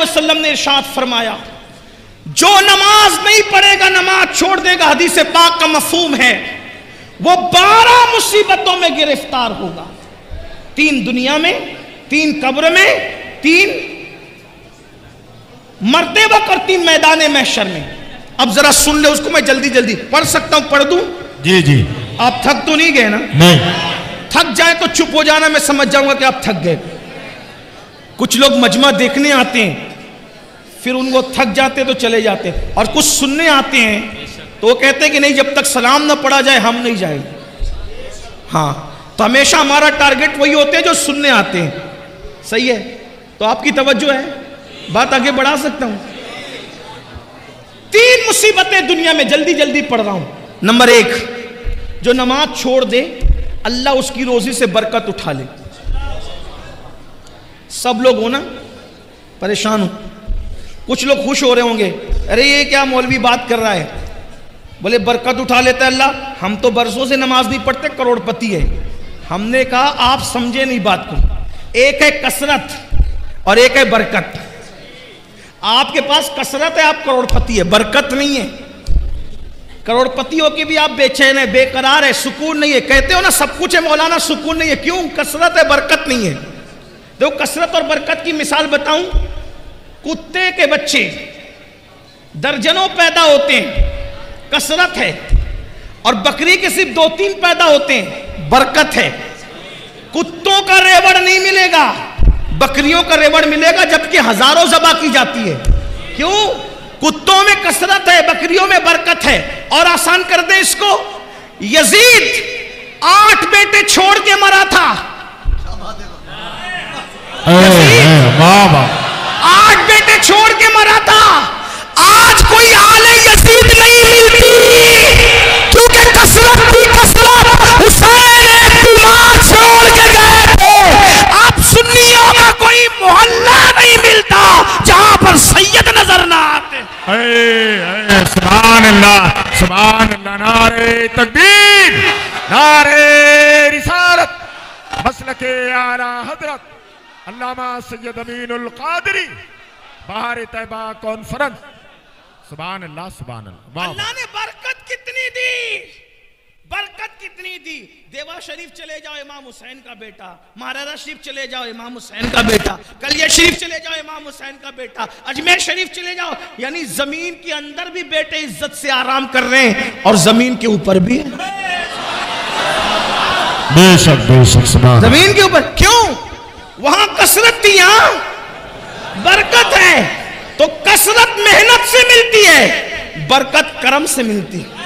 وسلم نے ارشاد فرمایا جو نماز نہیں پڑھے گا نماز چھوڑ دے گا، حدیث پاک کا مفہوم ہے وہ 12 مصیبتوں میں گرفتار ہوگا، 3 دنیا میں، 3 قبر میں، 3 مرتے وقت اور 3 میدان محشر میں۔ اب ذرا سن لے اس کو، میں جلدی جلدی پڑھ سکتا ہوں، پڑھ دوں؟ جی جی۔ آپ تھک تو نہیں گئے نا؟ نہیں۔ تھک جائیں تو چپ ہو جانا، میں سمجھ جاؤں گا کہ آپ تھک گئے۔ کچھ لوگ مجمع دیکھنے آتے ہیں پھر ان کو تھک جاتے تو چلے جاتے، اور کچھ سننے آتے ہیں تو وہ کہتے ہیں کہ نہیں جب تک سلام نہ پڑھا جائے ہم نہیں جائیں۔ ہاں تو ہمیشہ ہمارا ٹارگٹ وہی ہوتے ہیں جو سننے آتے ہیں، صحیح ہے؟ تو آپ کی توجہ ہے، بات آگے بڑھا سکتا ہوں؟ 3 مصیبتیں دنیا میں، جلدی جلدی پڑھ رہا ہوں۔ نمبر 1، جو نماز چھوڑ دے اللہ اس کی روزی سے برکت اٹھا لے۔ سب لوگ ہو نا پریشان ہو، کچھ لوگ خوش ہو رہے ہوں گے، ارے یہ کیا مولوی بات کر رہا ہے، بولے برکت اٹھا لیتا ہے اللہ، ہم تو برسوں سے نماز نہیں پڑھتے، کروڑ پتی ہے۔ ہم نے کہا آپ سمجھے نہیں بات کو، ایک ہے کثرت اور ایک ہے برکت۔ آپ کے پاس کثرت ہے، آپ کروڑ پتی ہے، برکت نہیں ہے۔ کروڑ پتی ہو کے بھی آپ بے چین ہے، بے قرار ہے، سکون نہیں ہے، کہتے ہو نا سب کچھ ہے مولانا سکون نہیں ہے، کیوں؟ کثرت ہے برکت نہیں ہے۔ دیکھو کثرت اور برکت کی مثال بتاؤں، کتے کے بچے درجنوں پیدا ہوتے ہیں، کثرت ہے، اور بکری کے صرف 2-3 پیدا ہوتے ہیں، برکت ہے۔ کتوں کا ریوڑ نہیں ملے گا، بکریوں کا ریوڑ ملے گا، جبکہ ہزاروں ذبح کی جاتی ہے۔ کیوں؟ کتوں میں کثرت ہے، بکریوں میں برکت ہے۔ اور آسان کر دیں اس کو، یزید 8 بیٹے چھوڑ کے مرا تھا، 8 بیٹے چھوڑ کے مرا تھا۔ آج کوئی آل یزید نہیں ملتی کیونکہ کثرت کی کثرت، حسین ایک بیمار چھوڑ کے گئے تھے۔ اب سنیوں کا کوئی محلہ نہیں ملتا جہاں پر سید نظر نہ آتے۔ سبحان اللہ، سبحان اللہ، نعرہ تکبیر، نعرہ رسالت، مسلک اعلیٰ حضرت علامہ سید امین القادری، بہار طیبہ کانفرنس۔ سبحان اللہ، سبحان اللہ۔ اللہ نے برکت کتنی دی، برکت کتنی دی۔ دیوا شریف چلے جاؤ امام حسین کا بیٹا، مہارارا شریف چلے جاؤ امام حسین کا بیٹا، کلیہ شریف چلے جاؤ امام حسین کا بیٹا، اجمیر شریف چلے جاؤ، یعنی زمین کے اندر بھی بیٹے عزت سے آرام کر رہے ہیں اور زمین کے اوپر بھی ہیں۔ بے شک بے شک، سبحان اللہ۔ زمین کے اوپر کیوں؟ وہاں کثرت تھی، یہاں برکت ہے۔ تو کثرت محنت سے ملتی ہے، برکت کرم سے ملتی ہے۔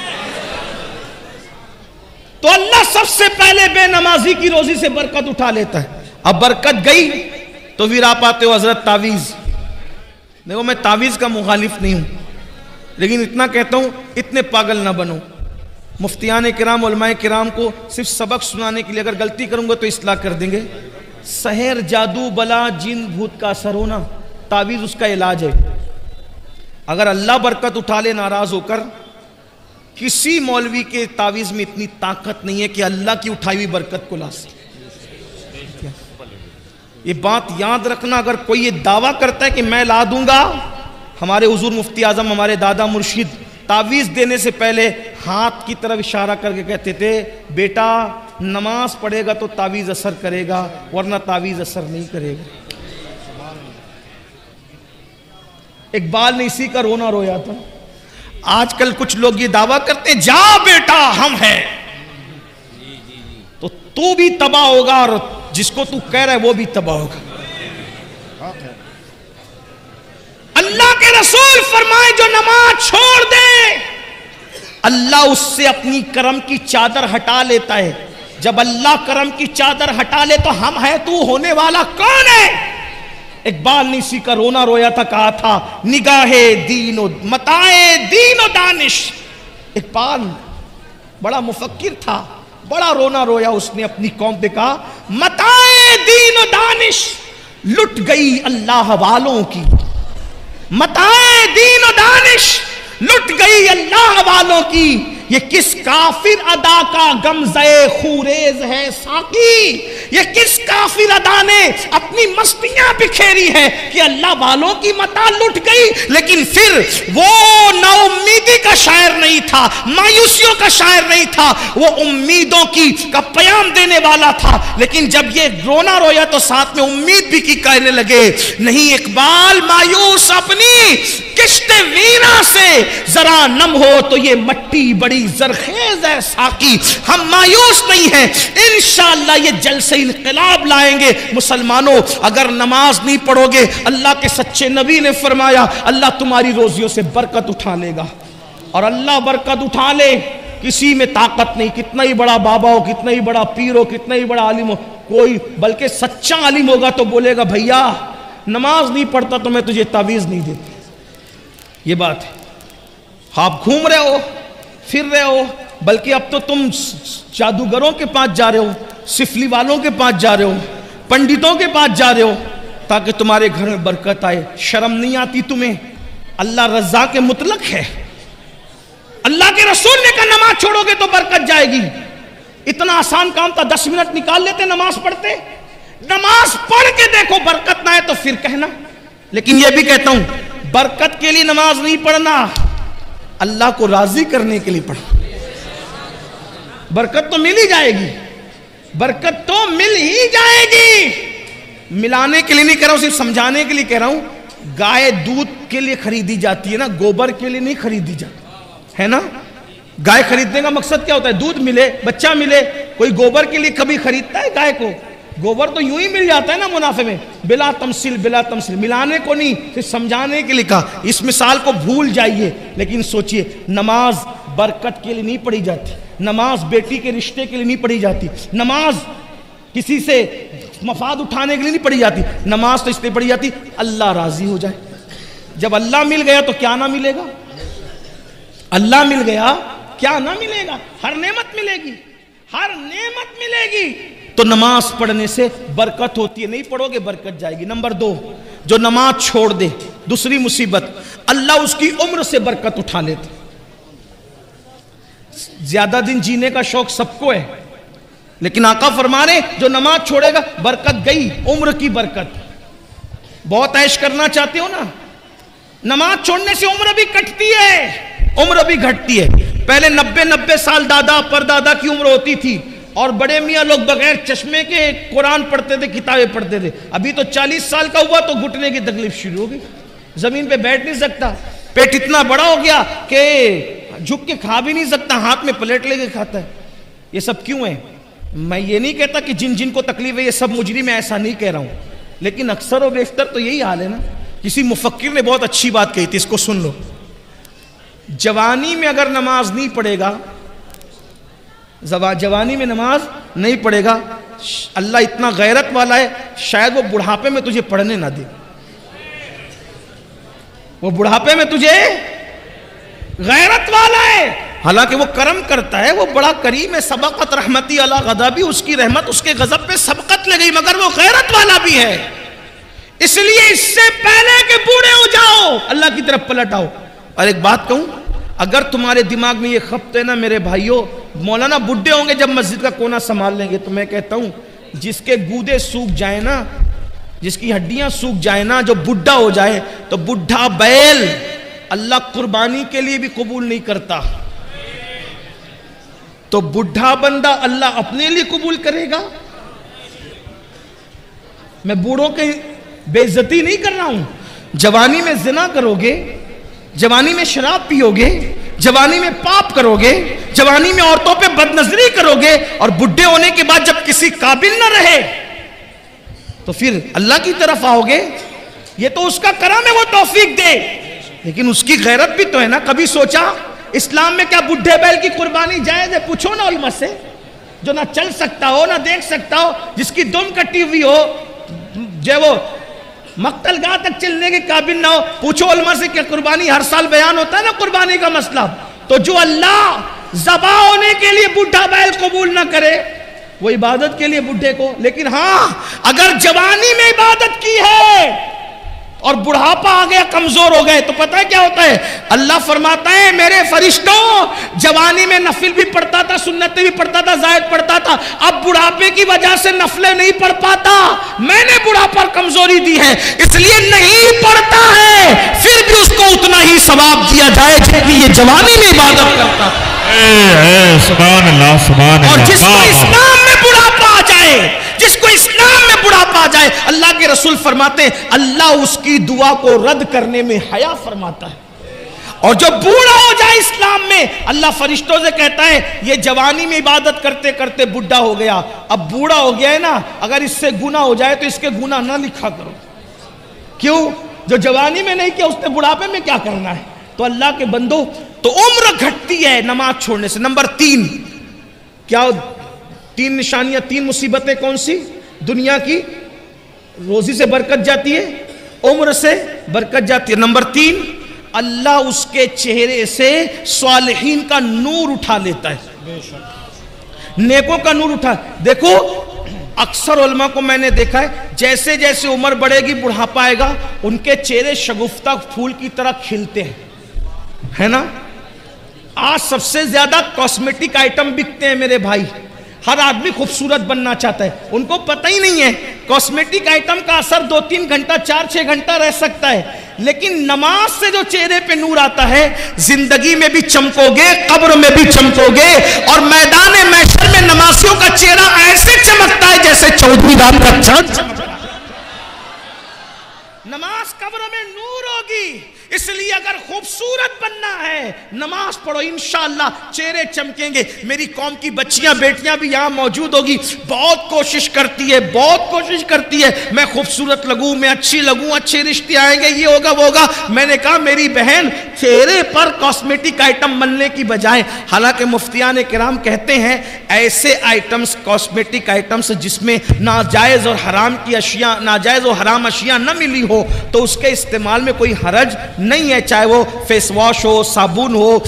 تو اللہ سب سے پہلے بے نمازی کی روزی سے برکت اٹھا لیتا ہے۔ اب برکت گئی تو پھر آپ آتے ہو حضرت تعویذ۔ دیکھو میں تعویذ کا مخالف نہیں ہوں، لیکن اتنا کہتا ہوں اتنے پاگل نہ بنو۔ مفتیان کرام، علماء کرام کو صرف سبق سنانے کے لیے اگر غلطی کروں گا تو اصلاح کر دیں گے۔ سحر، جادو، بلا، جن، بھوت کا اثر ہونا، تعویذ اس کا علاج ہے۔ اگر اللہ برکت اٹھا لے ناراض ہو کر، کسی مولوی کے تعویذ میں اتنی طاقت نہیں ہے کہ اللہ کی اٹھائی ہوئی برکت کو لا سکے۔ یہ بات یاد رکھنا، اگر کوئی یہ دعویٰ کرتا ہے کہ میں لا دوں گا، ہمارے حضور مفتی اعظم، ہمارے دادا مرشد تعویذ دینے سے پہلے ہاتھ کی طرف اشارہ کر کے کہتے تھے بیٹا نماز پڑھے گا تو تعویذ اثر کرے گا، ورنہ تعویذ اثر نہیں کرے گا۔ اقبال نے اسی کا رونا رویا تھا۔ آج کل کچھ لوگ یہ دعویٰ کرتے ہیں جا بیٹا ہم ہیں، تو بھی تباہ ہوگا اور جس کو تو کہہ رہا ہے وہ بھی تباہ ہوگا۔ اللہ کے رسول فرمائے جو نماز چھوڑ دے اللہ اس سے اپنی کرم کی چادر ہٹا لیتا ہے۔ جب اللہ کرم کی چادر ہٹا لے تو ہم ہیں تو ہونے والا کون ہے؟ اقبال نے اسی کا رونا رویا تھا، کہا تھا نگاہ دین و متاع دین و دانش۔ اقبال بڑا مفکر تھا، بڑا رونا رویا اس نے اپنی قوم پہ، کہا متاع دین و دانش لٹ گئی اللہ والوں کی، متاع دین و دانش لٹ گئی اللہ والوں کی، یہ کس کافر ادا کا غمزہ خوریز ہے ساقی، یہ کس کافر ادا نے اپنی مستیاں بکھیری ہیں کہ اللہ والوں کی متاع لٹ گئی، لیکن پھر وہ نا امیدی کا شاعر نہیں تھا، مایوسیوں کا شاعر نہیں تھا، وہ امیدوں کا پیام دینے والا تھا۔ لیکن جب یہ رونا رویا تو ساتھ میں امید بھی کی کہنے لگے، نہیں اقبال مایوس اپنی کشت ویرا سے ذرا نم ہو تو یہ مٹی بڑی زرخیز ہے ساقی، ہم مایوس نہیں ہیں، انشاءاللہ یہ جلسے انقلاب لائیں گے۔ مسلمانوں اگر نماز نہیں پڑھو گے، اللہ کے سچے نبی نے فرمایا اللہ تمہاری روزیوں سے برکت اٹھا لے گا، اور اللہ برکت اٹھا لے کسی میں طاقت نہیں، کتنا ہی بڑا بابا ہو، کتنا ہی بڑا پیر ہو، کتنا ہی بڑا عالم ہو، کوئی بلکہ سچا عالم ہوگا تو بولے گا بھیا نماز نہیں پڑھتا تو میں تجھے تعویذ نہیں دیتا۔ یہ بات ہے، آپ گھوم رہے ہو پھر رہے ہو، بلکہ اب تو تم جادوگروں کے پاس جا رہے ہو، سفلی والوں کے پاس جا رہے ہو، پنڈتوں کے پاس جا رہے ہو تاکہ تمہارے گھر میں برکت آئے۔ شرم نہیں آتی تمہیں؟ اللہ رزاق مطلق ہے، اللہ کے رسول نے کہا نماز چھوڑو گے تو برکت جائے گی۔ اتنا آسان کام تھا، 10 منٹ نکال لیتے نماز پڑھتے۔ نماز پڑھ کے دیکھو برکت نہ آئے تو پھر کہنا۔ لیکن یہ بھی کہتا ہوں برکت کے لیے نماز نہیں پڑھنا، اللہ کو راضی کرنے کے لیے پڑھنا۔ برکت تو مل ہی جائے گی، برکت تو مل ہی جائے گی۔ ملانے کے لیے نہیں کہہ رہا ہوں، صرف سمجھانے کے لیے کہہ رہا ہوں۔ گائے دودھ کے لیے خریدی جاتی ہے نا، گوبر کے لیے نہیں خریدی جاتی ہے نا۔ گائے خریدنے کا مقصد کیا ہوتا ہے؟ دودھ ملے، بچہ ملے۔ کوئی گوبر کے لیے کبھی خریدتا ہے گائے کو؟ گوبر تو یوں ہی مل جاتا ہے نا منافع میں، بلا تمثیل بلا تمثیل، ملانے کو نہیں، صرف سمجھانے کے لیے کہا۔ اس مثال کو بھول جائیے، لیکن سوچئے نماز برکت کے لیے نہیں پڑھی جاتی، نماز بیٹی کے رشتے کے لیے نہیں پڑھی جاتی، نماز کسی سے مفاد اٹھانے کے لیے نہیں پڑھی جاتی، نماز تو اس لیے پڑھی جاتی اللہ راضی ہو جائے۔ جب اللہ مل گیا تو کیا نہ ملے گا؟ اللہ مل گیا کیا نہ ملے گا؟ ہر نعمت ملے گی، ہر نعمت ملے گی۔ تو نماز پڑھنے سے برکت ہوتی ہے، نہیں پڑھو گے برکت جائے گی۔ نمبر 2، جو نماز چھوڑ دے، دوسری مصیبت، اللہ اس کی عمر سے برکت اٹھا لیتے۔ زیادہ دن جینے کا شوق سب کو ہے، لیکن آقا فرما رہے جو نماز چھوڑے گا برکت گئی، عمر کی برکت۔ بہت عیش کرنا چاہتے ہو نا، نماز چھوڑنے سے عمر بھی کٹتی ہے، عمر بھی گھٹتی ہے۔ پہلے 90 سال دادا پر دادا کی عمر ہوتی تھی، اور بڑے میاں لوگ بغیر چشمے کے قرآن پڑھتے تھے، کتابیں پڑھتے تھے۔ ابھی تو 40 سال کا ہوا تو گھٹنے کی تکلیف شروع ہو گئی، زمین پہ بیٹھ نہیں سکتا، پیٹ اتنا بڑا ہو گیا کہ جھک کے کھا بھی نہیں سکتا، ہاتھ میں پلیٹ لے کے کھاتا ہے۔ یہ سب کیوں ہے؟ میں یہ نہیں کہتا کہ جن جن کو تکلیف ہے یہ سب مجرم، ایسا نہیں کہہ رہا ہوں، لیکن اکثر و بیشتر تو یہی حال ہے نا۔ کسی مفکر نے بہت اچھی بات کہی تھی، اس کو سن لو۔ جوانی میں اگر نماز نہیں پڑھے گا، جوانی میں نماز نہیں پڑھے گا، اللہ اتنا غیرت والا ہے شاید وہ بڑھاپے میں تجھے پڑھنے نہ دے، وہ بڑھاپے میں تجھے غیرت والا ہے، حالانکہ وہ کرم کرتا ہے، وہ بڑا کریم ہے۔ سبقت رحمتی علی غضبی، اس کی رحمت اس کے غضب پہ سبقت لگئی، مگر وہ غیرت والا بھی ہے۔ اس لیے اس سے پہلے کہ بوڑھے ہو جاؤ اللہ کی طرف پلٹ آؤ۔ اور ایک بات کہوں، اگر تمہارے دماغ میں یہ خبط ہے نا میرے بھائیوں، مولانا بڈھے ہوں گے جب مسجد کا کونا سنبھال لیں گے، تو میں کہتا ہوں جس کے گودے سوکھ جائیں نا، جس کی ہڈیاں سوکھ جائیں نا، جو بڈھا ہو جائے، تو بڈھا بیل اللہ قربانی کے لیے بھی قبول نہیں کرتا، تو بڈھا بندہ اللہ اپنے لیے قبول کرے گا۔ میں بوڑھوں کی بے عزتی نہیں کر رہا ہوں۔ جوانی میں زنا کرو گے، جوانی میں شراب پیو گے، جوانی میں پاپ کرو گے، جوانی میں عورتوں پہ بدنظری کرو گے، اور بڈھے ہونے کے بعد جب کسی قابل نہ رہے تو پھر اللہ کی طرف آؤ گے۔ یہ تو اس کا کرم ہے، وہ توفیق دے، لیکن اس کی غیرت بھی تو ہے نا۔ کبھی سوچا اسلام میں کیا بڈھے بیل کی قربانی جائز ہے؟ پوچھو نا علماء سے، جو نہ چل سکتا ہو نہ دیکھ سکتا ہو، جس کی دم کٹی ہوئی ہو، جو وہ مقتل گاہ تک چلنے کے قابل نہ ہو، پوچھو علماء سے کہ قربانی ہر سال بیان ہوتا ہے نا قربانی کا مسئلہ۔ تو جو اللہ ذبح ہونے کے لیے بڈھا بیل قبول نہ کرے، وہ عبادت کے لیے بڈھے کو، لیکن ہاں اگر جوانی میں عبادت کی ہے اور بڑھاپا آ گیا, کمزور ہو گئے, تو پتہ ہے کیا ہوتا ہے؟ اللہ فرماتا ہے میرے فرشتوں, جوانی میں نفل بھی پڑھتا تھا, سنتیں بھی پڑھتا تھا, زائد پڑھتا تھا, اب بڑھاپے کی وجہ سے نفلیں نہیں پڑھ پاتا, میں نے بڑھاپا اور کمزوری دی ہے, اس لیے نہیں پڑھتا ہے, پھر بھی اس کو اتنا ہی ثواب دیا جائے جتنی یہ جوانی میں عبادت کرتا تھا. سبحان اللہ سبحان اللہ. اور جس کو اسلام میں بڑھاپا آ جائے, جس کو اسلام میں بڑھاپا آ جائے, اللہ کے رسول فرماتے ہیں اللہ اس کی دعا کو رد کرنے میں حیا فرماتا ہے. اور جو بوڑھا ہو جائے اسلام میں, اللہ فرشتوں سے کہتا ہے یہ جوانی میں عبادت کرتے کرتے بڈھا ہو گیا, اب بوڑھا ہو گیا ہے نا, اگر اس سے گناہ ہو جائے تو اس کے گناہ نہ لکھا کرو. کیوں؟ جو جوانی میں نہیں کیا اس نے بڑھاپے میں کیا کرنا ہے. تو اللہ کے بندو, تو عمر گھٹتی ہے نماز چھوڑنے سے. نمبر 3, کیا 3 نشانیاں, 3 مصیبتیں کون سی؟ دنیا کی روزی سے برکت جاتی ہے, عمر سے برکت جاتی ہے. نمبر 3, اللہ اس کے چہرے سے صالحین کا نور اٹھا لیتا ہے, نیکوں کا نور اٹھا. دیکھو اکثر علماء کو میں نے دیکھا ہے, جیسے جیسے عمر بڑھے گی بڑھاپا آئے گا, ان کے چہرے شگفتہ پھول کی طرح کھلتے ہیں, ہے نا. آج سب سے زیادہ کاسمیٹک آئٹم بکتے ہیں میرے بھائی, ہر آدمی خوبصورت بننا چاہتا ہے, ان کو پتہ ہی نہیں ہے کاسمیٹک آئٹم کا اثر 2-3 گھنٹہ 4-6 گھنٹہ رہ سکتا ہے, لیکن نماز سے جو چہرے پہ نور آتا ہے, زندگی میں بھی چمکو گے, قبر میں بھی چمکو گے, اور میدان محشر میں نمازیوں کا چہرہ ایسے چمکتا ہے جیسے چودھویں رات کا چاند چمکتا ہے. نماز قبر میں نور ہوگی, اس لیے اگر خوبصورت بننا ہے نماز پڑھو, انشاءاللہ چہرے چمکیں گے. میری قوم کی بچیاں بیٹیاں بھی یہاں موجود ہوگی, بہت کوشش کرتی ہے, بہت کوشش کرتی ہے میں خوبصورت لگوں, میں اچھی لگوں, اچھے رشتے آئیں گے, یہ ہوگا وہ ہوگا. میں نے کہا میری بہن چہرے پر کاسمیٹک آئٹم بننے کی بجائے, حالانکہ مفتیان کرام کہتے ہیں ایسے آئٹمز, کاسمیٹک آئٹمز جس میں ناجائز اور حرام کی اشیاء, ناجائز اور حرام اشیاء نہ ملی ہو, تو اس کے استعمال میں کوئی حرج نہیں ہے, چاہے وہ فیس واش ہو, صابن ہو,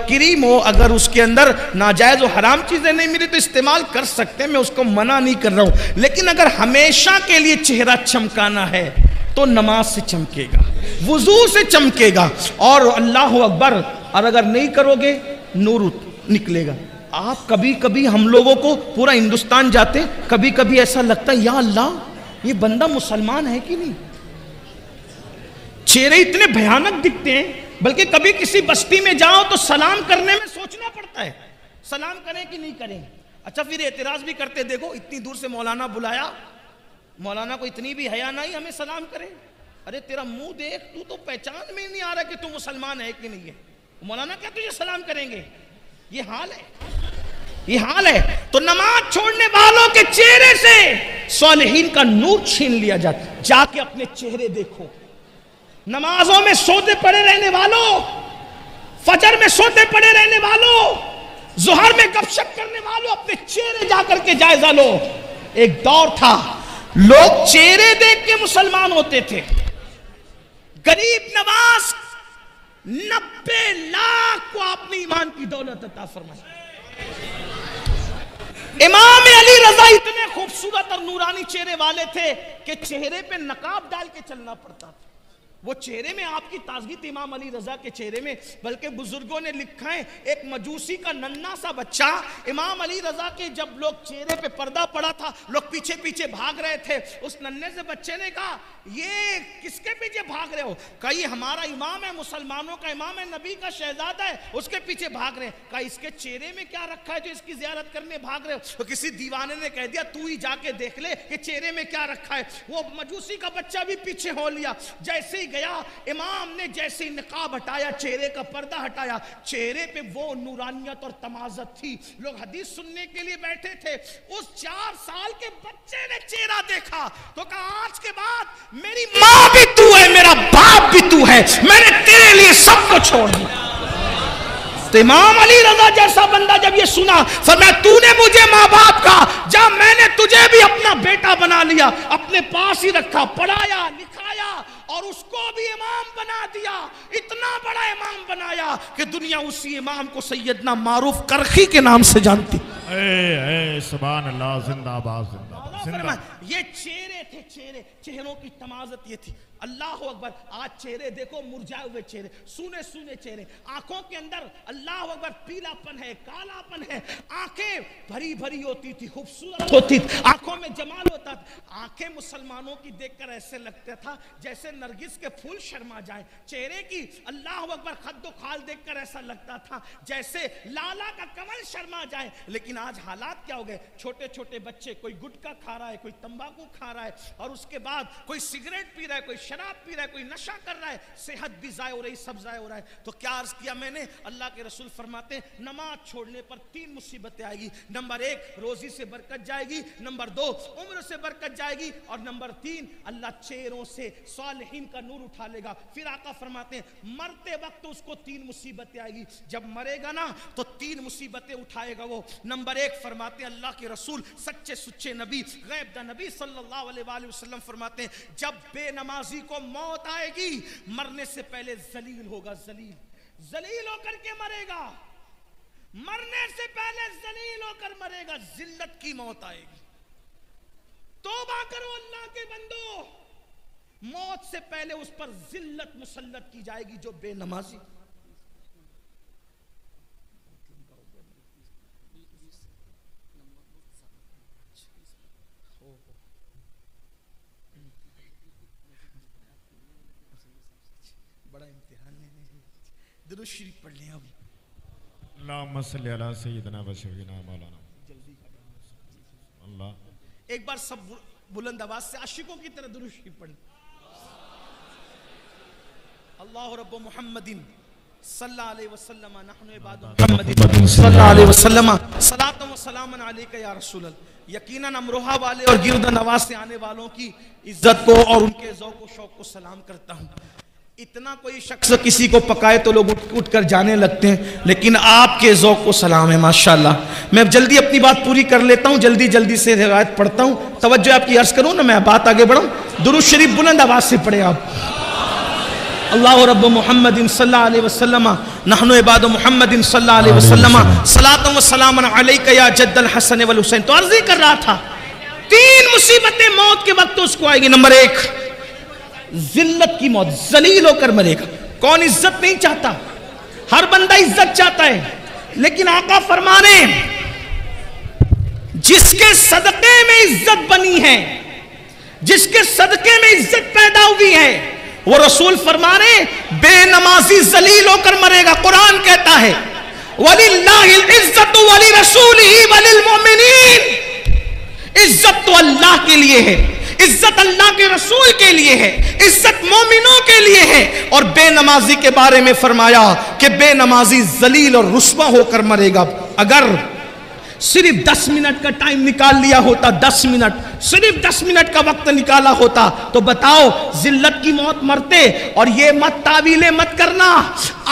کریم ہو, اگر اس کے اندر ناجائز و حرام چیزیں نہیں ملی تو استعمال کر سکتے ہیں, میں اس کو منع نہیں کر رہا ہوں. لیکن اگر ہمیشہ کے لیے چہرہ چمکانا ہے تو نماز سے چمکے گا, وضو سے چمکے گا, اور اللہ اکبر, اور اگر نہیں کرو گے نور نکلے گا. آپ کبھی کبھی ہم لوگوں کو پورا ہندوستان جاتے, کبھی کبھی ایسا لگتا ہے یا اللہ یہ بندہ مسلمان ہے کہ نہیں, چہرے اتنے بھیانک دکھتے ہیں. بلکہ کبھی کسی بستی میں جاؤ تو سلام کرنے میں سوچنا پڑتا ہے, سلام کریں کہ نہیں کریں. اچھا پھر اعتراض بھی کرتے, دیکھو اتنی دور سے مولانا بلایا, مولانا کو اتنی بھی حیا نہیں ہمیں سلام کرے. ارے تیرا منہ دیکھ, تو پہچان میں نہیں آ رہا کہ تو مسلمان ہے کہ نہیں ہے, مولانا کیا تجھے سلام کریں گے؟ یہ حال ہے, یہ حال ہے. تو نماز چھوڑنے والوں کے چہرے سے صالحین کا نور چھین لیا جاتا. جا کے اپنے چہرے دیکھو. نمازوں میں سوتے پڑے رہنے والوں, فجر میں سوتے پڑے رہنے والوں, ظہر میں گپ شپ کرنے والوں, اپنے چہرے جا کر کے جائزہ لو. ایک دور تھا لوگ چہرے دیکھ کے مسلمان ہوتے تھے. غریب نواز 90 لاکھ کو آپ نے ایمان کی دولت عطا فرمائی. امام علی رضا اتنے خوبصورت اور نورانی چہرے والے تھے کہ چہرے پہ نقاب ڈال کے چلنا پڑتا تھا. وہ چہرے میں آپ کی تازگی تھی امام علی رضا کے چہرے میں. بلکہ بزرگوں نے لکھا ہے ایک مجوسی کا ننھا سا بچہ امام علی رضا کے جب لوگ چہرے پہ پردہ پڑا تھا, لوگ پیچھے پیچھے بھاگ رہے تھے. اس ننھے سے بچے نے کہا یہ کس کے پیچھے بھاگ رہے ہو؟ کہا یہ ہمارا امام ہے, مسلمانوں کا امام ہے, نبی کا شہزادہ ہے, اس کے پیچھے بھاگ رہے ہیں. کہا اس کے چہرے میں کیا رکھا ہے جو اس کی زیارت کرنے بھاگ رہے ہو؟ تو کسی دیوانے نے کہہ دیا تو ہی جا کے دیکھ لے کہ چہرے میں کیا رکھا ہے. وہ مجوسی کا بچہ بھی پیچھے ہو لیا. جیسے ہی گیا, امام نے جیسے ہی نقاب ہٹایا, چہرے کا پردہ ہٹایا, چہرے پہ وہ نورانیت اور تمازت تھی. لوگ حدیث سننے کے لیے بیٹھے تھے. اس 4 سال کے بچے نے چہرہ دیکھا تو کہا آج کے بعد میری ماں بھی تو ہے, میرا باپ بھی تو ہے, میں نے تیرے لیے سب کو چھوڑ دیا. تو امام علی رضا جیسا بندہ جب یہ سنا, فرمایا تو نے مجھے ماں باپ کا, جب میں نے تجھے بھی اپنا بیٹا بنا لیا, اپنے پاس ہی رکھا, پڑھایا لکھایا اور اس کو بھی امام بنا دیا. اتنا بڑا امام بنایا کہ دنیا اسی امام کو سیدنا معروف کرخی کے نام سے جانتی. اے سبحان اللہ, زندہ باد, زندہ باد. یہ چہرے تھے، چہروں کی تمازت یہ تھی. اللہ اکبر. آج چہرے دیکھو مرجھائے ہوئے چہرے، سونے سونے چہرے، آنکھوں کے اندر اللہ اکبر پیلا پن ہے، کالا پن ہے. آنکھیں بھری بھری ہوتی تھی، خوبصورت ہوتی تھی، آنکھوں میں جمال ہوتا تھا. آنکھیں مسلمانوں کی دیکھ کر ایسے لگتا تھا جیسے نرگس کے پھول شرما جائیں. چہرے کی اللہ اکبر خد و خال دیکھ کر ایسا لگتا تھا جیسے لالا کا کمل شرما جائے. لیکن آج حالات کیا ہو گئے؟ چھوٹے چھوٹے بچے، کوئی گٹکا کھا رہا ہے، کوئی تمباکو کھا رہا ہے، اور اس کے بعد کوئی سگریٹ پی رہا ہے، کوئی شراب پی رہا ہے، کوئی نشہ کر رہا ہے. صحت بھی ضائع ہو رہی، سب ضائع ہو رہا ہے. تو کیا عرض کیا میں نے؟ اللہ کے رسول فرماتے ہیں نماز چھوڑنے پر 3 مصیبتیں آئے گی. نمبر 1 روزی سے برکت جائے گی، نمبر 2 عمر سے برکت جائے گی، اور نمبر 3 اللہ چہروں سے صالحین کا نور اٹھا لے گا. پھر آقا فرماتے ہیں مرتے وقت اس کو 3 مصیبتیں آئے گی. جب مرے گا نا تو 3 مصیبتیں اٹھائے گا وہ. نمبر 1 فرماتے ہیں اللہ کے رسول سچے سچے نبی غیب دا نبی صلی اللہ علیہ وآلہ وسلم فرماتے ہیں جب بے نمازی کو موت آئے گی مرنے سے پہلے ذلیل ہوگا. ذلیل ہو کر کے مرے گا، مرنے سے پہلے ذلیل ہو کر مرے گا. ذلت کی موت آئے گی. توبہ کرو اللہ کے بندو، موت سے پہلے اس پر ذلت مسلط کی جائے گی جو بے نمازی. بڑا امتحان ہے، درود شریف پڑھ لیں. اب اللہم صلی علی سیدنا و شفیعنا مولانا. اللہ ایک بار سب بلند آواز سے عاشقوں کی طرح درود شریف پڑھ لیں. اللہ رب محمد صلی اللہ علیہ وسلم نحن عباد محمد صلی اللہ علیہ وسلم صلاۃ و سلام علیک یا رسول اللہ. یقیناً امروہہ والے اور گرد نواز سے آنے والوں کی عزت کو اور ان کے ذوق و شوق کو سلام کرتا ہوں. اتنا کوئی شخص کسی کو پکائے تو لوگ اٹھ کر جانے لگتے ہیں، لیکن آپ کے ذوق کو سلام ہے ماشاءاللہ. میں جلدی اپنی بات پوری کر لیتا ہوں، جلدی سے روایت پڑھتا ہوں. توجہ آپ کی عرض کروں نا، میں بات آگے بڑھوں. درود شریف بلند آواز سے پڑھے آپ. اللہ رب محمد صلی اللہ علیہ وسلم نحن عباد محمد صلی اللہ علیہ وسلم صلاۃ و سلام علیک یا جد الحسن والحسین. تو عرض ہی کر رہا تھا 3 مصیبتیں موت کے وقت اس کو آئے گی. نمبر 1 ذلت کی موت، ذلیل ہو کر مرے گا. کون عزت نہیں چاہتا؟ ہر بندہ عزت چاہتا ہے، لیکن آقا فرمانے جس کے صدقے میں عزت بنی ہے، جس کے صدقے میں عزت پیدا ہوئی ہے، وہ رسول فرمانے بے نمازی ذلیل ہو کر مرے گا. قرآن کہتا ہے وَلِلَّهِ الْعِزَّةُ وَلِرَسُولِهِ وَلِلْمُؤْمِنِينَ. عزت تو اللہ کے لیے ہے، عزت اللہ کے رسول کے لیے ہے، عزت مومنوں کے لیے ہے. اور بے نمازی کے بارے میں فرمایا کہ بے نمازی ذلیل اور رسوا ہو کر مرے گا. اگر صرف 10 منٹ کا ٹائم نکال لیا ہوتا، 10 منٹ، صرف 10 منٹ کا وقت نکالا ہوتا تو بتاؤ ذلت کی موت مرتے. اور یہ مت تعویلیں مت کرنا،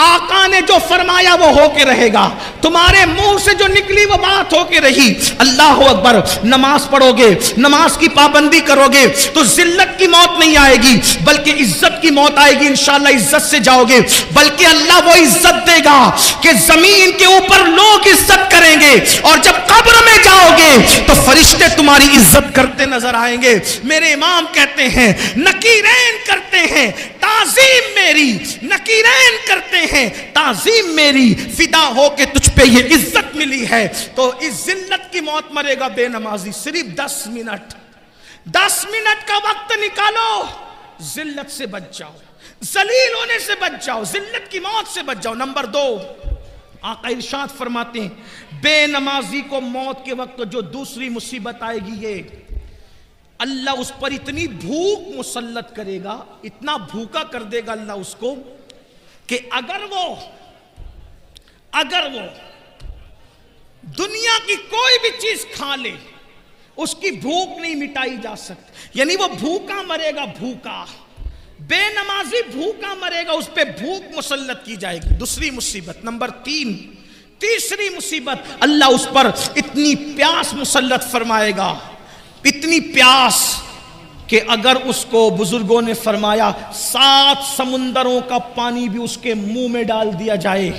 آقا نے جو فرمایا وہ ہو کے رہے گا. تمہارے منہ سے جو نکلی وہ بات ہو کے رہی. اللہ اکبر. نماز پڑھو گے، نماز کی پابندی کرو گے تو ذلت کی موت نہیں آئے گی بلکہ عزت کی موت آئے گی. انشاءاللہ عزت سے جاؤ گے، بلکہ اللہ وہ عزت دے گا کہ زمین کے اوپر لوگ عزت کریں گے، اور جب قبر میں جاؤ گے تو فرشتے تمہاری عزت کرتے نظر آئیں گے. میرے امام کہتے ہیں نکیرین کرتے ہیں تعظیم میری، نکیرین کرتے ہیں تعظیم میری، فدا ہو کے تجھ پہ یہ عزت ملی ہے. تو اس ذلت کی موت مرے گا بے نمازی. صرف 10 منٹ کا وقت نکالو، ذلت سے بچ جاؤ، ذلیل ہونے سے بچ جاؤ، ذلت کی موت سے بچ جاؤ. نمبر 2 آقا ارشاد فرماتے ہیں بے نمازی کو موت کے وقت جو دوسری مصیبت آئے گی، یہ اللہ اس پر اتنی بھوک مسلط کرے گا، اتنا بھوکا کر دے گا اللہ اس کو کہ اگر وہ دنیا کی کوئی بھی چیز کھا لے اس کی بھوک نہیں مٹائی جا سکتی. یعنی وہ بھوکا مرے گا، بھوکا. بے نمازی بھوکا مرے گا، اس پہ بھوک مسلط کی جائے گی. دوسری مصیبت. نمبر 3 تیسری مصیبت، اللہ اس پر اتنی پیاس مسلط فرمائے گا، اتنی پیاس کہ اگر اس کو بزرگوں نے فرمایا 7 سمندروں کا پانی بھی اس کے منہ میں ڈال دیا جائے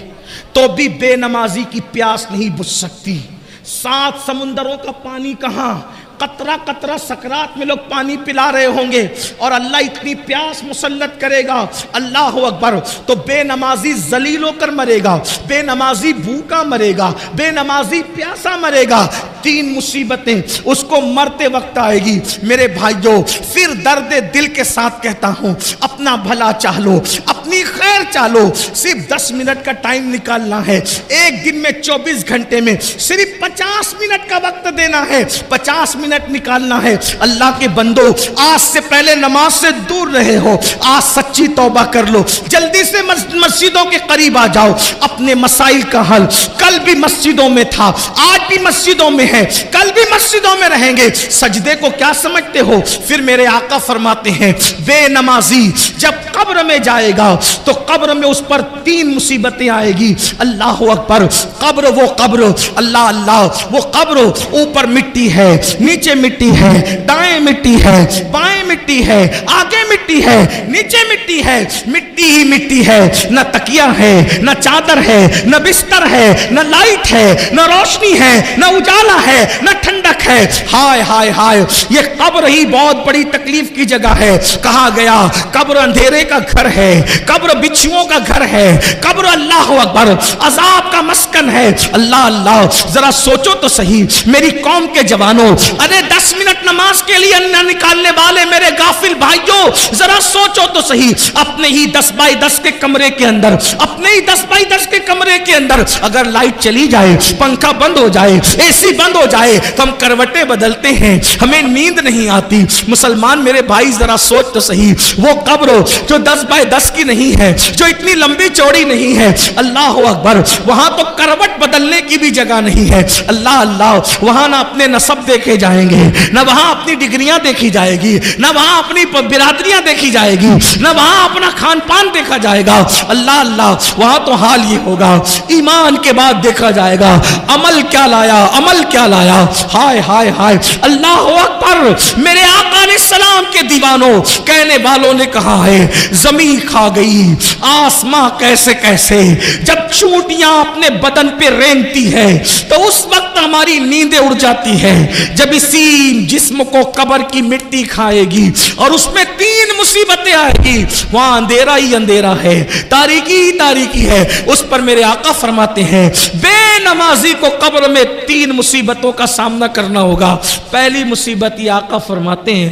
تو بھی بے نمازی کی پیاس نہیں بجھ سکتی. 7 سمندروں کا پانی کہاں؟ قطرہ قطرہ سکرات میں لوگ پانی پلا رہے ہوں گے اور اللہ اتنی پیاس مسلط کرے گا، اللہ اکبر، تو بے نمازی ذلیل ہو کر مرے گا، بے نمازی بھوکا مرے گا، بے نمازی پیاسا مرے گا، 3 مصیبتیں اس کو مرتے وقت آئے گی۔ میرے بھائیوں، پھر درد دل کے ساتھ کہتا ہوں، اپنا بھلا چاہ لو، اپنی خیر چاہ لو، صرف 10 منٹ کا ٹائم نکالنا ہے، ایک دن میں 24 گھنٹے میں صرف 50 منٹ کا وقت دینا ہے، 50 منٹ نکالنا ہے۔ اللہ کے بندو، آج سے پہلے نماز سے دور رہے ہو، آج سچی توبہ کر لو، جلدی سے مسجدوں کے قریب آ جاؤ، اپنے مسائل کا حل۔ کل بھی مسجدوں میں تھا، آج بھی مسجدوں میں ہے، کل بھی مسجدوں میں رہیں گے۔ سجدے کو کیا سمجھتے ہو؟ پھر میرے آقا فرماتے ہیں، بے نمازی جب قبر میں جائے گا تو قبر میں اس پر 3 مصیبتیں آئے گی۔ اللہ اکبر، قبر، وہ قبر، اللہ اللہ، وہ قبر، اوپر مٹی ہے، نیچے مٹی ہے، دائیں مٹی ہے، بائیں مٹی ہے، آگے مٹی ہے، نیچے مٹی ہے، مٹی ہی مٹی ہے، نہ تکیہ ہے، نہ چادر ہے، نہ بستر ہے، نہ لائٹ ہے، نہ روشنی ہے، نہ اجالا ہے، نہ ٹھنڈک ہے۔ ہائے ہائے ہائے، یہ قبر ہی بہت بڑی تکلیف کی جگہ ہے۔ کہا گیا قبر اندھیرے کا گھر ہے، قبر بچھوؤں کا گھر ہے، قبر اللہ اکبر عذاب کا مسکن ہے۔ اللہ اللہ، ذرا سوچو تو صحیح میری قوم کے جوانوں، ارے 10 منٹ نماز کے لیے نہ نکالنے والے میرے غافل بھائیوں، ذرا سوچو تو صحیح، اپنے ہی 10 بائی 10 کے کمرے کے اندر، اپنے ہی 10 بائی 10 کے کمرے کے اندر اگر لائٹ چلی جائے، پنکھا بند ہو جائے، اے سی بند ہو جائے تو ہم کروٹیں بدلتے ہیں، ہمیں نیند نہیں آتی۔ مسلمان میرے بھائی ذرا سوچ تو صحیح، وہ قبر جو 10 بائی 10 کی نہیں ہے، جو اتنی لمبی چوڑی نہیں ہے، اللہ اکبر، وہاں تو کروٹ بدلنے کی بھی جگہ نہیں ہے۔ اللہ اللہ، وہاں نہ اپنے نسب دیکھے جائیں گے، نہ وہاں اپنی ڈگریاں دیکھی جائے گی، نہ وہاں اپنی برادریاں دیکھی جائے گی، نہ وہاں اپنا کھان پان دیکھا جائے گا۔ اللہ اللہ، وہاں تو حال یہ ہوگا، ایمان کے بعد دیکھا جائے گا عمل کیا لایا، عمل کیا لایا۔ ہائے ہائے ہائے، اللہ اکبر، میرے آقا علیہ السلام کے دیوانوں، کہنے والوں نے کہا ہے زمین کھا گئی آسماں کیسے کیسے، جب چونٹیاں اپنے بدن پہ رینگتی ہے تو اس وقت ہماری نیندیں اڑ جاتی ہے۔ جب اسی جسم کو قبر کی مٹی کھائے گی اور اس میں 3 مصیبتیں آئے گی، وہاں اندھیرا ہی اندھیرا ہے، تاریکی ہی تاریکی ہے، اس پر میرے آقا فرماتے ہیں بے نمازی کو قبر میں 3 مصیبتوں کا سامنا کرنا ہوگا۔ پہلی مصیبت یہ آقا فرماتے ہیں،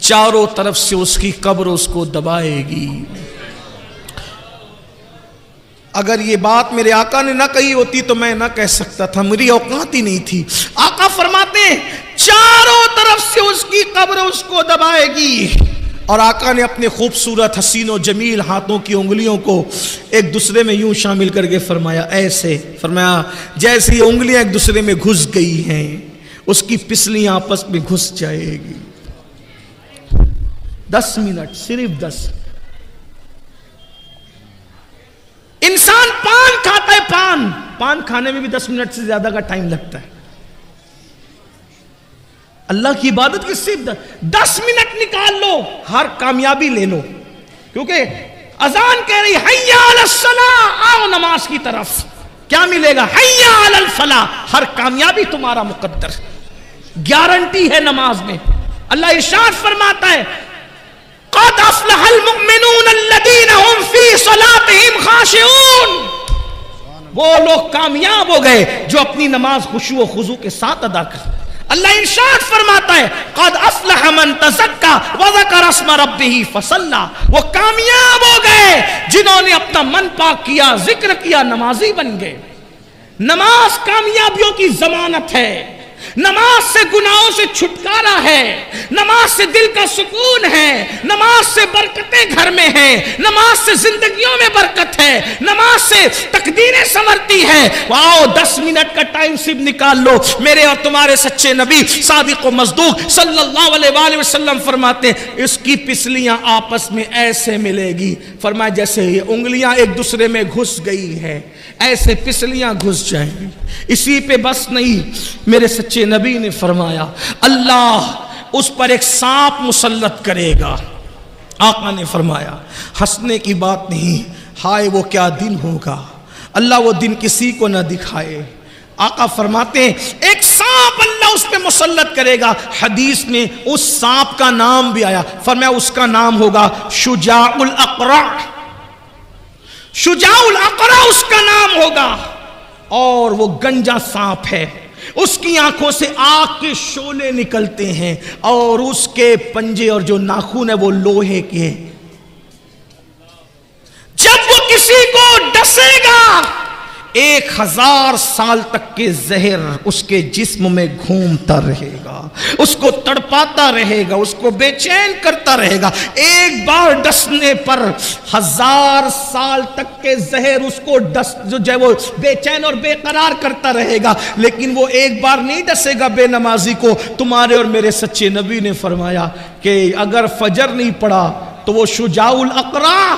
چاروں طرف سے اس کی قبر اس کو دبائے گی۔ اگر یہ بات میرے آقا نے نہ کہی ہوتی تو میں نہ کہہ سکتا تھا، میری اوقات ہی نہیں تھی۔ آقا فرماتے ہیں چاروں طرف سے اس کی قبر اس کو دبائے گی، اور آقا نے اپنے خوبصورت حسین و جمیل ہاتھوں کی انگلیوں کو ایک دوسرے میں یوں شامل کر کے فرمایا، ایسے فرمایا جیسے یہ انگلیاں ایک دوسرے میں گھس گئی ہیں، اس کی پسلیاں آپس میں گھس جائے گی۔ 10 منٹ، صرف 10۔ انسان پان کھاتا ہے، پان کھانے میں بھی 10 منٹ سے زیادہ کا ٹائم لگتا ہے۔ اللہ کی عبادت کی صرف 10 منٹ نکال لو، ہر کامیابی لے لو، کیونکہ اذان کہہ رہی حیا علی الصلاۃ، آؤ نماز کی طرف، کیا ملے گا؟ حیا علی الفلاح، ہر کامیابی تمہارا مقدر، گارنٹی ہے نماز میں۔ اللہ ارشاد فرماتا ہے قد افلح المؤمنون الذین هم فی صلاتهم خاشعون، وہ لوگ کامیاب ہو گئے جو اپنی نماز خشوع و خضوع کے ساتھ ادا کرتے۔ اللہ ارشاد فرماتا ہے قد افلح من تزکا وذکر اسم ربہ فصلی، وہ کامیاب ہو گئے جنہوں نے اپنا من پاک کیا، ذکر کیا، نمازی بن گئے۔ نماز کامیابیوں کی ضمانت ہے، نماز سے گناہوں سے چھٹکارا ہے، نماز سے دل کا سکون ہے، نماز سے برکتیں گھر میں ہیں، نماز سے زندگیوں میں برکت ہے، نماز سے تقدیریں سنورتی ہیں۔ واؤ، 10 منٹ کا ٹائم صرف نکال لو۔ میرے اور تمہارے سچے نبی صادق و مصدوق صلی اللہ علیہ وآلہ وسلم فرماتے ہیں اس کی پسلیاں آپس میں ایسے ملے گی، فرمایا جیسے یہ انگلیاں ایک دوسرے میں گھس گئی ہیں، ایسے پسلیاں گھس جائیں گی۔ اسی پہ بس نہیں، میرے سچے نبی نے فرمایا اللہ اس پر ایک سانپ مسلط کرے گا۔ آقا نے فرمایا ہنسنے کی بات نہیں، ہائے وہ کیا دن ہوگا، اللہ وہ دن کسی کو نہ دکھائے۔ آقا فرماتے ہیں ایک سانپ اللہ فرشتہ اس پہ مسلط کرے گا. حدیث میں اس سانپ کا نام بھی آیا, فرمایا اس کا نام ہوگا شجاع الاقرع. شجاع الاقرع اس کا نام ہوگا, اور وہ گنجا سانپ ہے. اس کی آنکھوں سے آگ کے شعلے نکلتے ہیں, اور اس کے پنجے اور جو ناخن ہے وہ لوہے کے. جب وہ کسی کو ڈسے گا 1000 سال تک کے زہر اس کے جسم میں گھومتا رہے گا, اس کو تڑپاتا رہے گا, اس کو بے چین کرتا رہے گا. ایک بار ڈسنے پر 1000 سال تک کے زہر اس کو جو ہے وہ بے چین اور بے قرار کرتا رہے گا. لیکن وہ ایک بار نہیں ڈسے گا بے نمازی کو. تمہارے اور میرے سچے نبی نے فرمایا کہ اگر فجر نہیں پڑا تو وہ شجاع الاقرع